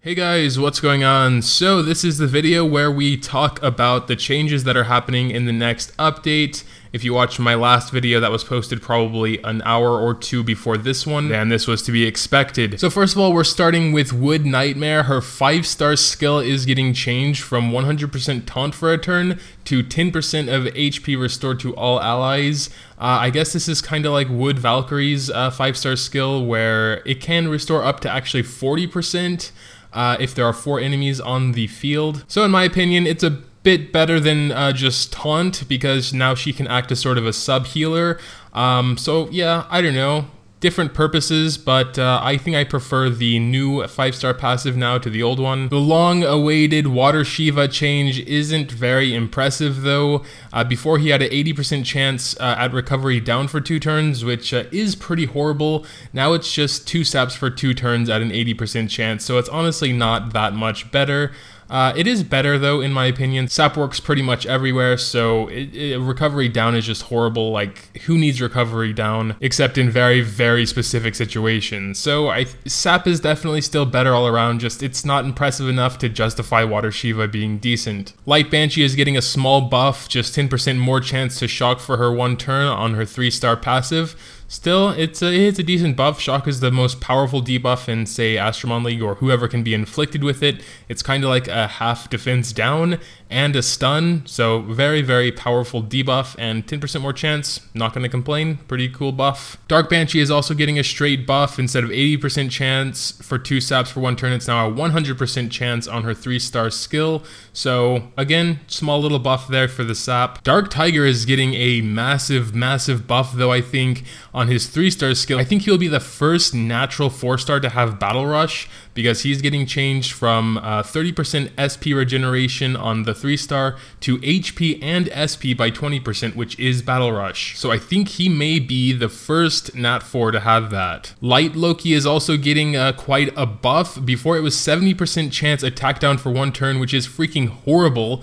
Hey guys, what's going on? So this is the video where we talk about the changes that are happening in the next update. If you watched my last video that was posted probably an hour or two before this one, then this was to be expected. So first of all, we're starting with Wood Nightmare. Her 5-star skill is getting changed from 100% taunt for a turn to 10% of HP restored to all allies. I guess this is kind of like Wood Valkyrie's 5-star skill, where it can restore up to actually 40%. If there are 4 enemies on the field. So in my opinion, it's a bit better than just taunt, because now she can act as sort of a sub healer. So yeah, I don't know. Different purposes, but I think I prefer the new 5-star passive now to the old one. The long-awaited Water Shiva change isn't very impressive though. Before he had an 80% chance at recovery down for 2 turns, which is pretty horrible. Now it's just 2 saps for 2 turns at an 80% chance, so it's honestly not that much better. It is better though, in my opinion. Sap works pretty much everywhere, so recovery down is just horrible. Like, who needs recovery down except in very, very specific situations? So Sap is definitely still better all around, just it's not impressive enough to justify Water Shiva being decent. Light Banshee is getting a small buff, just 10% more chance to shock for her 1 turn on her 3-star passive. Still, it's a decent buff. Shock is the most powerful debuff in, say, Astromon League, or whoever can be inflicted with it. It's kind of like a half defense down and a stun, so very, very powerful debuff, and 10% more chance, not going to complain, pretty cool buff. Dark Banshee is also getting a straight buff. Instead of 80% chance for 2 saps for 1 turn, it's now a 100% chance on her 3-star skill. So again, small little buff there for the sap. Dark Tiger is getting a massive, massive buff though, I think, on his 3-star skill. I think he'll be the first natural 4-star to have Battle Rush, because he's getting changed from 30% SP regeneration on the 3-star to HP and SP by 20%, which is Battle Rush. So I think he may be the first Nat 4 to have that. Light Loki is also getting quite a buff. Before, it was 70% chance attack down for 1 turn, which is freaking horrible.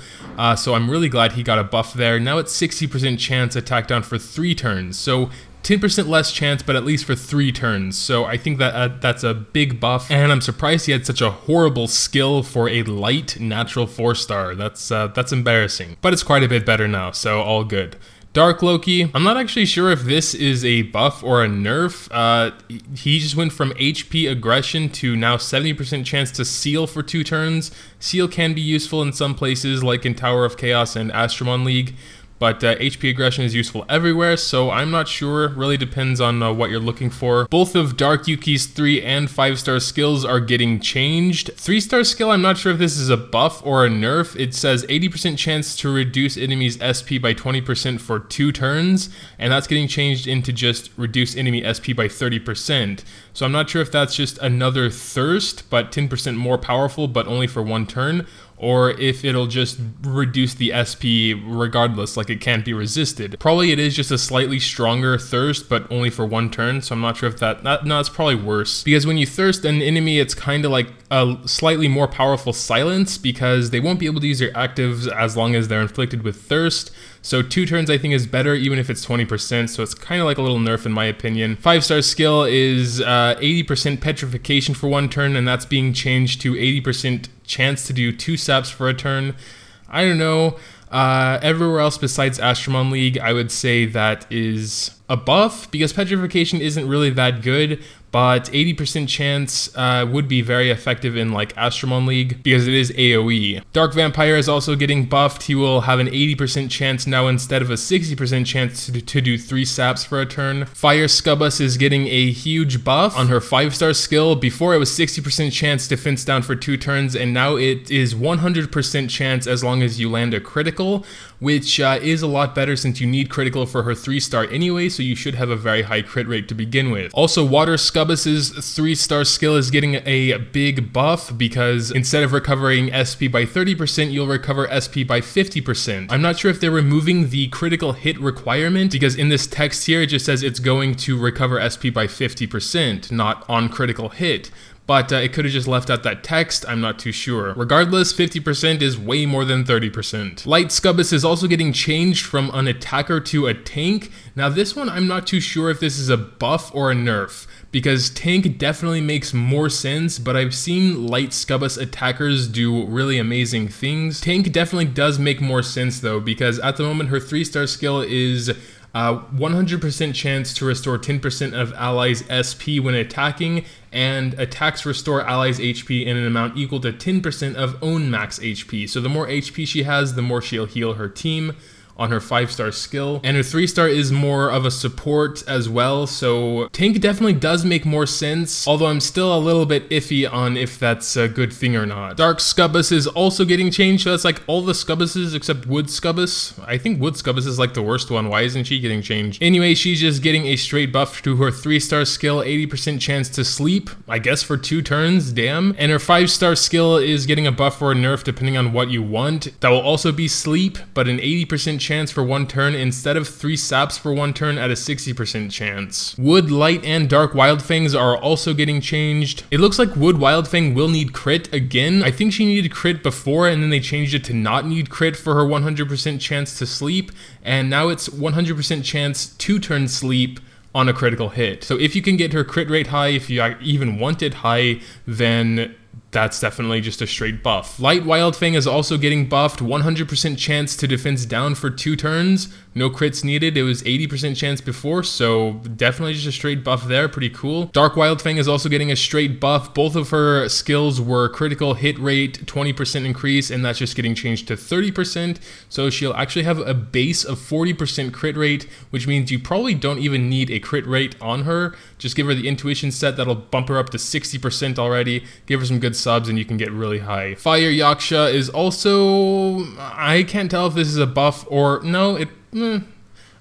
So I'm really glad he got a buff there. Now it's 60% chance attack down for 3 turns. So 10% less chance, but at least for 3 turns. So I think that that's a big buff, and I'm surprised he had such a horrible skill for a light natural 4-star. That's embarrassing, but it's quite a bit better now, so all good. Dark Loki, I'm not actually sure if this is a buff or a nerf. He just went from HP aggression to now 70% chance to seal for 2 turns. Seal can be useful in some places, like in Tower of Chaos and Astromon League, but HP aggression is useful everywhere, so I'm not sure. Really depends on what you're looking for. Both of Dark Yuki's 3 and 5-star skills are getting changed. 3-star skill, I'm not sure if this is a buff or a nerf. It says 80% chance to reduce enemies SP by 20% for 2 turns, and that's getting changed into just reduce enemy SP by 30%. So I'm not sure if that's just another thirst, but 10% more powerful, but only for 1 turn, or if it'll just reduce the SP regardless, like it can't be resisted. Probably it is just a slightly stronger thirst, but only for 1 turn, so I'm not sure if no, it's probably worse. Because when you thirst an enemy, it's kind of like a slightly more powerful silence, because they won't be able to use their actives as long as they're inflicted with thirst. So 2 turns I think is better, even if it's 20%, so it's kind of like a little nerf in my opinion. 5-star skill is 80% petrification for 1 turn, and that's being changed to 80% chance to do 2 saps for a turn. I don't know. Everywhere else besides Astromon League, I would say that is a buff, because petrification isn't really that good, but 80% chance would be very effective in like Astromon League, because it is AoE. Dark Vampire is also getting buffed. He will have an 80% chance now instead of a 60% chance to do 3 saps for a turn. Fire SCUBBUS is getting a huge buff on her 5-star skill. Before, it was 60% chance defense down for 2 turns, and now it is 100% chance as long as you land a critical, which is a lot better since you need critical for her 3-star anyway, so you should have a very high crit rate to begin with. Also, Water SCUBBUS's 3-star skill is getting a big buff, because instead of recovering SP by 30%, you'll recover SP by 50%. I'm not sure if they're removing the critical hit requirement, because in this text here, it just says it's going to recover SP by 50%, not on critical hit. but it could have just left out that text, I'm not too sure. Regardless, 50% is way more than 30%. Light SCUBBUS is also getting changed from an attacker to a tank. Now this one, I'm not too sure if this is a buff or a nerf, because tank definitely makes more sense, but I've seen light SCUBBUS attackers do really amazing things. Tank definitely does make more sense though, because at the moment her 3-star skill is 100% chance to restore 10% of allies' SP when attacking, and attacks restore allies' HP in an amount equal to 10% of own max HP. So the more HP she has, the more she'll heal her team on her 5-star skill, and her 3-star is more of a support as well, so tank definitely does make more sense, although I'm still a little bit iffy on if that's a good thing or not. Dark SCUBBUS is also getting changed, so that's like all the SCUBBUSes except Wood SCUBBUS. I think Wood SCUBBUS is like the worst one. Why isn't she getting changed? Anyway, she's just getting a straight buff to her 3-star skill, 80% chance to sleep, I guess for 2 turns, damn. And her 5-star skill is getting a buff or a nerf depending on what you want. That will also be sleep, but an 80% chance for 1 turn instead of 3 saps for 1 turn at a 60% chance. Wood, Light, and Dark Wildfangs are also getting changed. It looks like Wood Wildfang will need crit again. I think she needed crit before and then they changed it to not need crit for her 100% chance to sleep, and now it's 100% chance 2 turn sleep on a critical hit. So if you can get her crit rate high, if you even want it high, then that's definitely just a straight buff. Light Wildfang is also getting buffed, 100% chance to defense down for 2 turns, no crits needed. It was 80% chance before, so definitely just a straight buff there, pretty cool. Dark Wildfang is also getting a straight buff. Both of her skills were critical hit rate, 20% increase, and that's just getting changed to 30%, so she'll actually have a base of 40% crit rate, which means you probably don't even need a crit rate on her. Just give her the intuition set, that'll bump her up to 60% already, give her some good subs, and you can get really high. Fire Yaksha is also, I can't tell if this is a buff or no,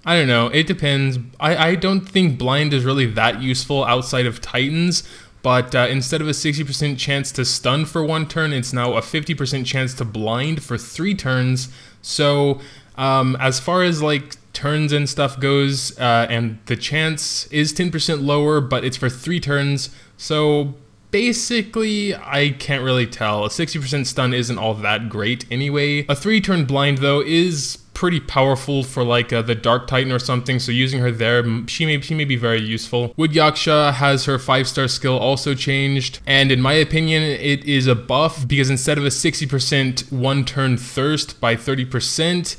I don't know, it depends. I don't think blind is really that useful outside of Titans, but instead of a 60% chance to stun for 1 turn, it's now a 50% chance to blind for 3 turns. So as far as like turns and stuff goes, and the chance is 10% lower, but it's for 3 turns, so basically, I can't really tell. A 60% stun isn't all that great anyway. A 3-turn blind, though, is pretty powerful for like the Dark Titan or something, so using her there, she may be very useful. Wood Yaksha has her 5-star skill also changed, and in my opinion, it is a buff because instead of a 60% 1-turn thirst by 30%,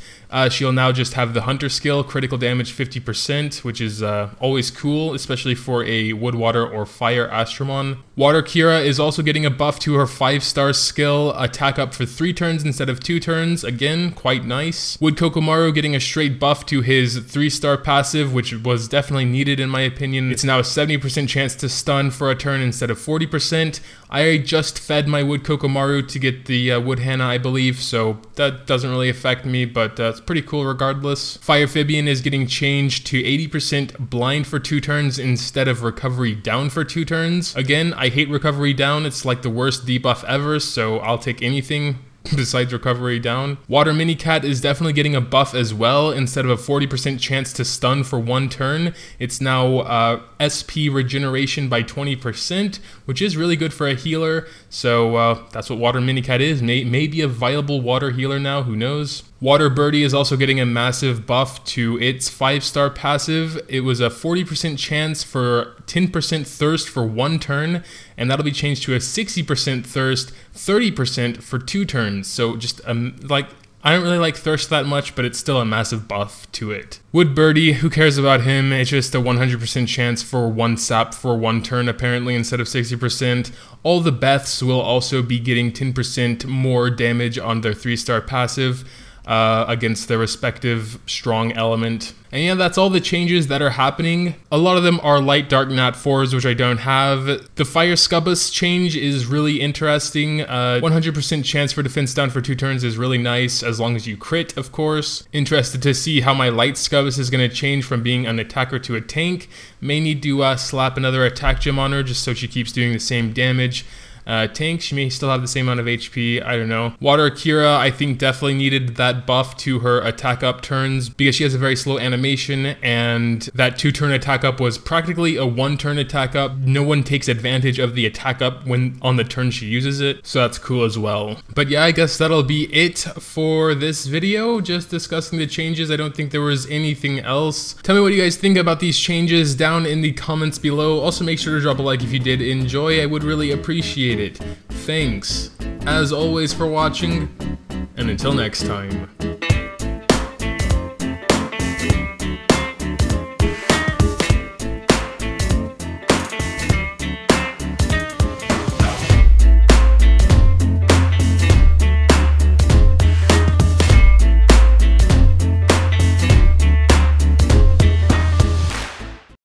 she'll now just have the Hunter skill, critical damage 50%, which is always cool, especially for a Wood, Water, or Fire Astromon. Water Kira is also getting a buff to her 5-star skill, attack up for 3 turns instead of 2 turns, again, quite nice. Wood Kokomaru getting a straight buff to his 3-star passive, which was definitely needed in my opinion. It's now a 70% chance to stun for a turn instead of 40%. I just fed my Wood Kokomaru to get the Wood Hana, I believe, so that doesn't really affect me, but it's pretty cool regardless. Fire Amphibian is getting changed to 80% blind for 2 turns instead of recovery down for 2 turns. Again, I hate recovery down, it's like the worst debuff ever, so I'll take anything besides recovery down. Water Minicat is definitely getting a buff as well. Instead of a 40% chance to stun for 1 turn, it's now SP regeneration by 20%, which is really good for a healer. So that's what Water Minicat is. Maybe a viable water healer now, who knows. Water Birdie is also getting a massive buff to its 5-star passive. It was a 40% chance for 10% thirst for 1 turn, and that'll be changed to a 60% thirst, 30% for 2 turns. So just like, I don't really like thirst that much, but it's still a massive buff to it. Wood Birdie, who cares about him? It's just a 100% chance for 1 sap for 1 turn apparently instead of 60%. All the Beths will also be getting 10% more damage on their 3-star passive against their respective strong element. And yeah, that's all the changes that are happening. A lot of them are light dark nat 4s, which I don't have. The Fire SCUBBUS change is really interesting. 100% chance for defense down for 2 turns is really nice, as long as you crit, of course. Interested to see how my light SCUBBUS is going to change from being an attacker to a tank. May need to slap another attack gem on her just so she keeps doing the same damage. tank. She may still have the same amount of HP, I don't know. Water Kira, I think definitely needed that buff to her attack up turns because she has a very slow animation, and that 2-turn attack up was practically a 1-turn attack up. No one takes advantage of the attack up when on the turn she uses it, so that's cool as well. But yeah, I guess that'll be it for this video, just discussing the changes. I don't think there was anything else. Tell me what you guys think about these changes down in the comments below. Also make sure to drop a like if you did enjoy. I would really appreciate it. Thanks as always for watching, and until next time.